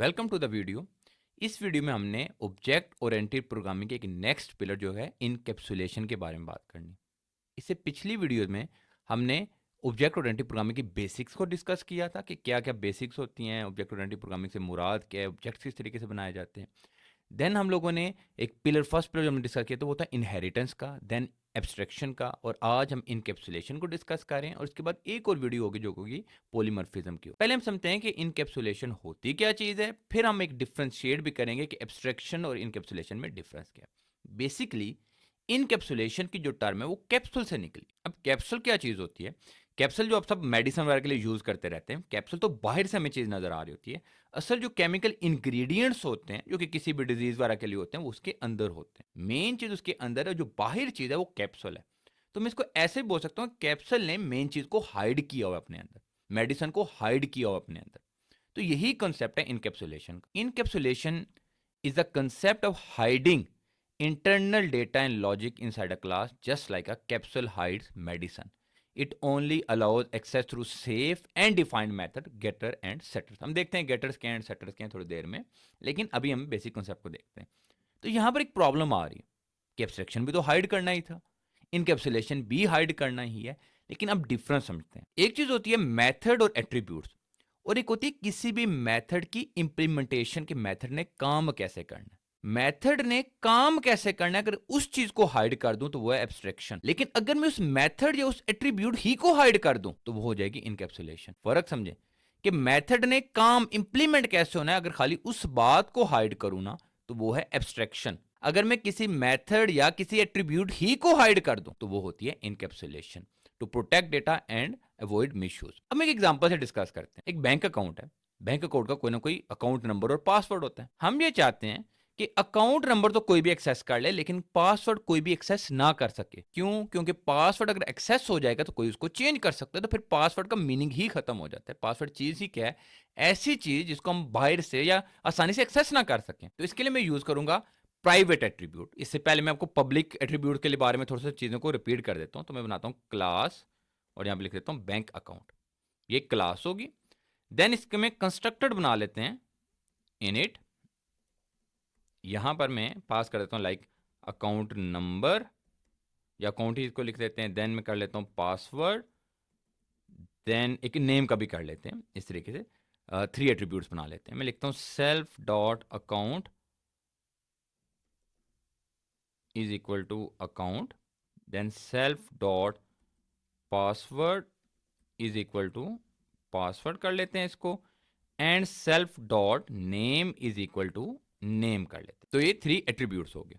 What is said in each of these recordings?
Welcome to the video. इस वीडियो में हमने ऑब्जेक्ट ओरिएंटेड प्रोग्रामिंग के एक नेक्स्ट पिलर जो है इनकैप्सुलेशन के बारे में बात करनी। इससे पिछली वीडियो में हमने ऑब्जेक्ट ओरिएंटेड प्रोग्रामिंग की बेसिक्स को डिस्कस किया था कि क्या क्या बेसिक्स होती हैं, ऑब्जेक्ट ओरिएंटेड प्रोग्रामिंग से मुराद क्या है, ऑब्जेक्ट्स किस तरीके से बनाए जाते हैं। देन हम लोगों ने एक पिलर, फर्स्ट पिलर जो हमने डिस्कस किया था वो था इनहेरिटेंस का, देन एब्स्ट्रैक्शन का, और आज हम इनकैप्सुलेशन को डिस्कस कर रहे हैं। और इसके बाद एक और वीडियो होगी जो होगी पॉलीमॉर्फिज्म की। पहले हम समझते हैं कि इनकैप्सुलेशन होती क्या चीज़ है, फिर हम एक डिफरेंशिएट भी करेंगे कि एब्स्ट्रैक्शन और इनकैप्सुलेशन में डिफरेंस क्या है। बेसिकली इनकैप्सुलेशन की जो टर्म है वो कैप्सूल से निकली। अब कैप्सूल क्या चीज़ होती है? कैप्सूल जो आप सब मेडिसिन वगैरह के लिए यूज़ करते रहते हैं, कैप्सूल तो बाहर से हमें चीज़ नज़र आ रही होती है। असल जो केमिकल इंग्रेडिएंट्स होते हैं जो कि किसी भी डिजीज वगैरह के लिए होते हैं वो उसके अंदर होते हैं। मेन चीज उसके अंदर है, जो बाहर चीज है वो कैप्सूल है। तो मैं इसको ऐसे बोल सकता हूँ, कैप्सूल ने मेन चीज को हाइड किया हुआ अपने अंदर, मेडिसिन को हाइड किया हुआ अपने अंदर। तो यही कंसेप्ट है इनकैप्सुलेशन का। Encapsulation is the concept of hiding internal data and logic inside a class, just like a capsule hides medicine. It only allows access through safe and defined method getter and setters. हम देखते हैं getters क्या and setters क्या थोड़ी देर में, लेकिन अभी हम बेसिक कॉन्सेप्ट को देखते हैं। तो यहाँ पर एक प्रॉब्लम आ रही है कि एब्स्ट्रैक्शन भी तो हाइड करना ही था, इनकैप्सुलेशन भी हाइड करना ही है, लेकिन अब डिफरेंस समझते हैं। एक चीज होती है मेथड और एट्रीब्यूट्स, और एक होती है किसी भी मेथड की इंप्लीमेंटेशन के मेथड ने काम कैसे करना है। मेथड ने काम कैसे करना है, अगर उस चीज को हाइड कर दूं तो वो है एब्स्ट्रैक्शन, लेकिन अगर मैं उस मेथड या उस एट्रीब्यूट ही को हाइड कर दूं तो वो हो जाएगी इनकैप्सुलेशन। फर्क समझे कि मेथड ने काम इंप्लीमेंट कैसे होना है, अगर खाली उस बात को हाइड करूं ना तो वो है एब्स्ट्रैक्शन। अगर मैं किसी मेथड या किसी एट्रीब्यूट ही को हाइड कर दूं तो वो होती है encapsulation, to protect data and avoid misuse. अब हम एक एग्जांपल से डिस्कस करते हैं। एक बैंक अकाउंट है, बैंक अकाउंट का कोई ना कोई अकाउंट नंबर और पासवर्ड होता है। हम ये चाहते हैं कि अकाउंट नंबर तो कोई भी एक्सेस कर ले, लेकिन पासवर्ड कोई भी एक्सेस ना कर सके। क्यों? क्योंकि पासवर्ड अगर एक्सेस हो जाएगा तो कोई उसको चेंज कर सकता है, तो फिर पासवर्ड का मीनिंग ही खत्म हो जाता है। पासवर्ड चीज ही क्या है? ऐसी चीज जिसको हम बाहर से या आसानी से एक्सेस ना कर सकें। तो इसके लिए मैं यूज करूंगा प्राइवेट एट्रीब्यूट। इससे पहले मैं आपको पब्लिक एट्रीब्यूट के लिए बारे में थोड़ा सा चीजों को रिपीट कर देता हूं। तो मैं बनाता हूं क्लास, और यहां पर लिख देता हूं बैंक अकाउंट। ये क्लास होगी। देन इसके में कंस्ट्रक्टेड बना लेते हैं इनिट। यहां पर मैं पास कर देता हूं लाइक अकाउंट नंबर, या अकाउंट ही इसको लिख देते हैं। देन मैं कर लेता हूं पासवर्ड, देन एक नेम का भी कर लेते हैं। इस तरीके से 3 एट्रीब्यूट्स बना लेते हैं। मैं लिखता हूं self dot account is equal to account, then self dot password is equal to password कर लेते हैं इसको, and self dot name is equal to name कर लेते हैं। तो ये 3 एट्रीब्यूट्स हो गए।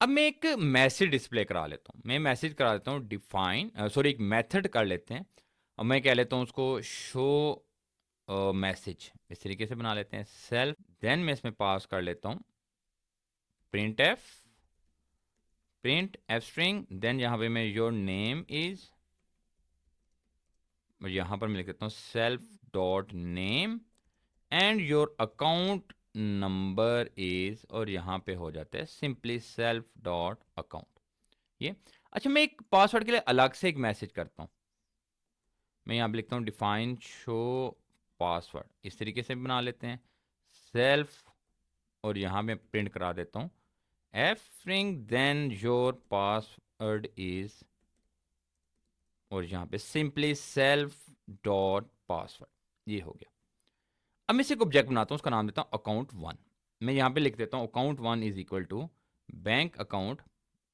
अब मैं एक मैसेज डिस्प्ले करा लेता हूँ। मैं मैसेज करा देता हूँ डिफाइन, सॉरी एक मेथड कर लेते हैं, और मैं कह लेता हूँ उसको शो मैसेज। इस तरीके से बना लेते हैं सेल्फ। देन मैं इसमें पास कर लेता हूँ प्रिंट एफ स्ट्रिंग। देन यहाँ पे मैं योर नेम इज, यहाँ पर मैं लिख देता हूँ self dot name, and your account number is, और यहाँ पे हो जाता है सिंपली सेल्फ डॉट अकाउंट। ये अच्छा, मैं एक पासवर्ड के लिए अलग से एक मैसेज करता हूँ। मैं यहाँ पे लिखता हूँ डिफाइन शो पासवर्ड। इस तरीके से बना लेते हैं सेल्फ, और यहाँ में प्रिंट करा देता हूँ F string, then your password is, और यहाँ पे सिंपली सेल्फ डॉट पासवर्ड। ये हो गया। अब मैं इसे एक ऑब्जेक्ट बनाता हूँ, उसका नाम देता हूँ अकाउंट 1। मैं यहाँ पे लिख देता हूँ account 1 is equal to bank account,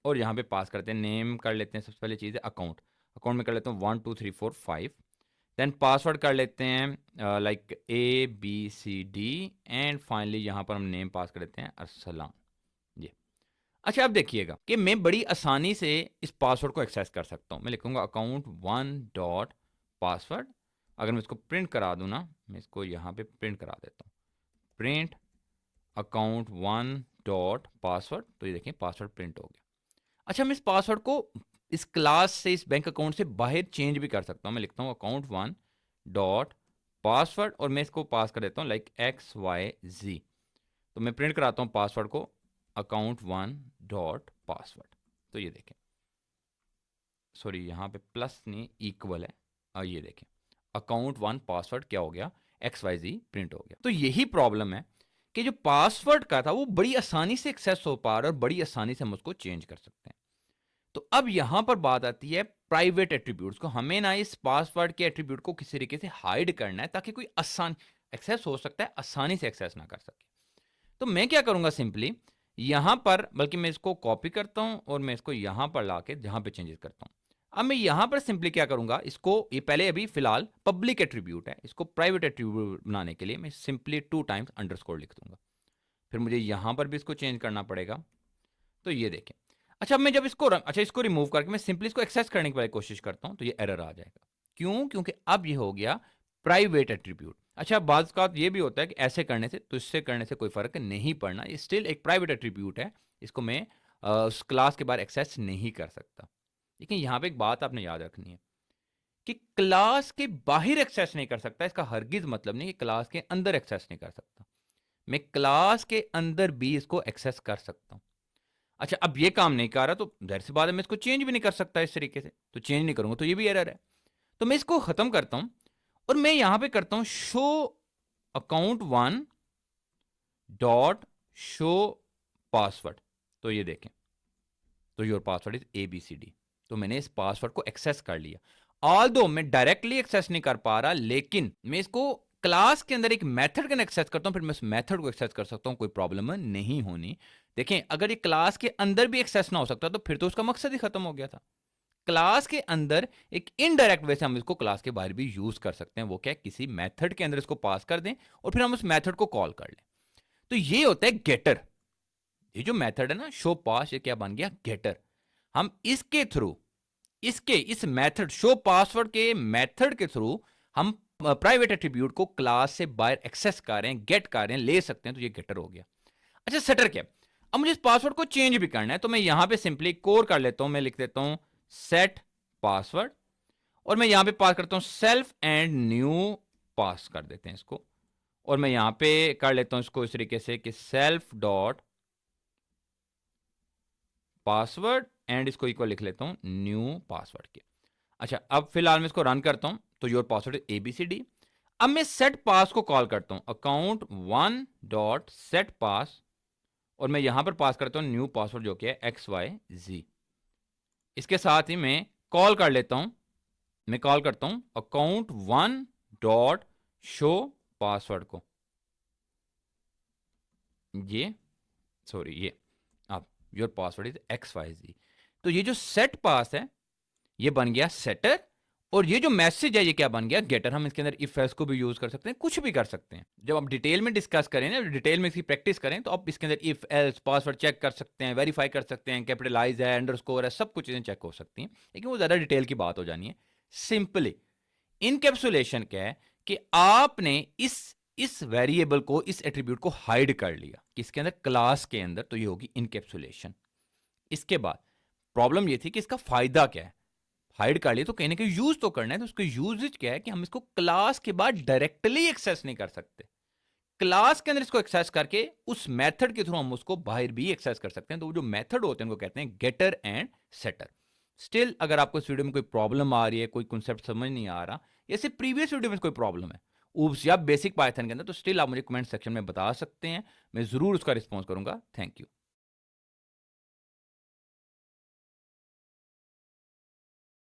और यहाँ पे पास करते हैं नेम कर लेते हैं। सबसे पहले चीज़ है अकाउंट। अकाउंट में कर लेता हूँ 1 2 3 4 5। देन पासवर्ड कर लेते हैं लाइक ABCD, एंड फाइनली यहाँ पर हम नेम पास कर लेते हैं अरसलान। ये अच्छा, अब देखिएगा कि मैं बड़ी आसानी से इस पासवर्ड को एक्सेस कर सकता हूँ। मैं लिखूंगा अकाउंट 1 डॉट पासवर्ड। अगर मैं इसको प्रिंट करा दूँ ना, मैं इसको यहाँ पे प्रिंट करा देता हूँ प्रिंट अकाउंट 1 डॉट पासवर्ड। तो ये देखें पासवर्ड प्रिंट हो गया। अच्छा, मैं इस पासवर्ड को इस क्लास से, इस बैंक अकाउंट से बाहर चेंज भी कर सकता हूँ। मैं लिखता हूँ अकाउंट 1 डॉट पासवर्ड, और मैं इसको पास कर देता हूँ लाइक XYZ। तो मैं प्रिंट कराता हूँ पासवर्ड को अकाउंट 1 डॉट पासवर्ड। तो ये देखें, सॉरी यहाँ पे प्लस नहीं इक्वल है, और ये देखें अकाउंट 1 पासवर्ड क्या हो गया, XYZ प्रिंट हो गया। तो यही प्रॉब्लम है कि जो पासवर्ड का था वो बड़ी आसानी से एक्सेस हो पा रहा है और बड़ी आसानी से हम उसको चेंज कर सकते हैं। तो अब यहां पर बात आती है प्राइवेट एट्रीब्यूट्स को। हमें ना इस पासवर्ड के एट्रीब्यूट को किसी तरीके से हाइड करना है ताकि कोई आसान एक्सेस हो सकता है, आसानी से एक्सेस ना कर सके। तो मैं क्या करूंगा, सिंपली यहां पर, बल्कि मैं इसको कॉपी करता हूं और मैं इसको यहां पर लाके जहां पे चेंजेस करता हूं। अब मैं यहां पर सिंपली क्या करूंगा, इसको, ये पहले अभी फिलहाल पब्लिक एट्रीब्यूट है, इसको प्राइवेट एट्रीब्यूट बनाने के लिए मैं सिंपली 2 टाइम्स अंडरस्कोर लिख दूंगा। फिर मुझे यहां पर भी इसको चेंज करना पड़ेगा। तो ये देखें। अच्छा, अब मैं जब इसको रिमूव करके मैं सिंपली इसको एक्सेस करने की पहले कोशिश करता हूं तो ये एरर आ जाएगा। क्यों? क्योंकि अब ये हो गया प्राइवेट एट्रीब्यूट। अच्छा, बात का ये भी होता है कि ऐसे करने से, तो इससे करने से कोई फर्क नहीं पड़ना, ये स्टिल एक प्राइवेट एट्रीब्यूट है, इसको मैं उस क्लास के बाहर एक्सेस नहीं कर सकता। लेकिन यहां पे एक बात आपने याद रखनी है कि क्लास के बाहर एक्सेस नहीं कर सकता, इसका हरगिज मतलब नहीं कि क्लास के अंदर एक्सेस नहीं कर सकता। मैं क्लास के अंदर भी इसको एक्सेस कर सकता हूं। अच्छा, अब ये काम नहीं कर रहा तो जाहिर सी बात है मैं इसको चेंज भी नहीं कर सकता इस तरीके से, तो चेंज नहीं करूंगा तो ये भी एरर है। तो मैं इसको खत्म करता हूं और मैं यहां पे करता हूं show account 1 dot show password. तो ये देखें, तो योर पासवर्ड इज ABCD। तो मैंने इस पासवर्ड को एक्सेस कर लिया। ऑल्दो मैं डायरेक्टली एक्सेस नहीं कर पा रहा, लेकिन मैं इसको क्लास के अंदर एक मेथड का एक्सेस करता हूं, फिर मैं उस मेथड को एक्सेस कर सकता हूं, कोई प्रॉब्लम नहीं होनी। देखें, अगर ये क्लास के अंदर भी एक्सेस ना हो सकता तो फिर तो उसका मकसद ही खत्म हो गया था। क्लास के अंदर एक इनडायरेक्ट वे से हम इसको क्लास के बाहर भी यूज कर सकते हैं। वो क्या, किसी मेथड के अंदर इसको पास कर दें और फिर हम उस मेथड को कॉल कर लें। तो ये होता है गेटर। ये जो मेथड है ना शो पास, ये क्या बन गया, गेटर। हम इसके थ्रू, इस मेथड शो पासवर्ड के मेथड के थ्रू हम प्राइवेट एट्रीब्यूट को क्लास से बाहर एक्सेस कर रहे हैं, गेट कर रहे हैं, ले सकते हैं। तो ये गेटर हो गया। अच्छा, सेटर क्या? अब मुझे इस पासवर्ड को चेंज भी करना है, तो मैं यहां पे सिंपली कोर कर लेता हूं। मैं लिख देता हूं सेट पासवर्ड और मैं यहां पे पास करता हूं सेल्फ एंड न्यू पास कर देते हैं इसको। और मैं यहां पे कर लेता हूं इसको इस तरीके से कि सेल्फ डॉट पासवर्ड एंड इसको इक्वल लिख लेता हूं न्यू पासवर्ड के। अच्छा, अब फिलहाल मैं इसको रन करता हूं तो योर पासवर्ड इज ABCD। अब मैं सेट पास को कॉल करता हूं अकाउंट 1 डॉट सेट पास और मैं यहां पर पास करता हूं न्यू पासवर्ड जो कि है XYZ। इसके साथ ही मैं कॉल कर लेता हूं, मैं कॉल करता हूं अकाउंट 1 डॉट शो पासवर्ड को। ये सॉरी, ये अब योर पासवर्ड इज XYZ। तो ये जो सेट पास है ये बन गया सेटर और ये जो मैसेज है ये क्या बन गया, गेटर। हम इसके अंदर इफ एल्स को भी यूज कर सकते हैं, कुछ भी कर सकते हैं। जब आप डिटेल में डिस्कस करें ना, डिटेल में इसकी प्रैक्टिस करें, तो आप इसके अंदर इफ एल्स पासवर्ड चेक कर सकते हैं, वेरीफाई कर सकते हैं, कैपिटलाइज है, अंडरस्कोर है, सब कुछ चीजें चेक हो सकती हैं। लेकिन वो ज्यादा डिटेल की बात हो जानी है। सिंपली इनकैप्सुलेशन क्या है कि आपने इस वेरिएबल को, इस एट्रीब्यूट को हाइड कर लिया किसके अंदर, क्लास के अंदर। तो ये होगी इनकैप्सुलेशन। इसके बाद प्रॉब्लम ये थी कि इसका फायदा क्या है। हाइड कर लिया तो कहीं ना कहीं यूज तो करना है, तो उसका यूजेज क्या है कि हम इसको क्लास के बाद डायरेक्टली एक्सेस नहीं कर सकते। क्लास के अंदर इसको एक्सेस करके उस मेथड के थ्रू हम उसको बाहर भी एक्सेस कर सकते हैं। तो वो जो मेथड होते हैं उनको कहते हैं गेटर एंड सेटर। स्टिल अगर आपको इस वीडियो में कोई प्रॉब्लम आ रही है, कोई कॉन्सेप्ट समझ नहीं आ रहा, या सिर्फ प्रीवियस वीडियो में कोई प्रॉब्लम है ऊप्स या बेसिक पाइथन के अंदर, तो स्टिल आप मुझे कमेंट सेक्शन में बता सकते हैं, मैं जरूर उसका रिस्पॉन्स करूंगा। Thank you.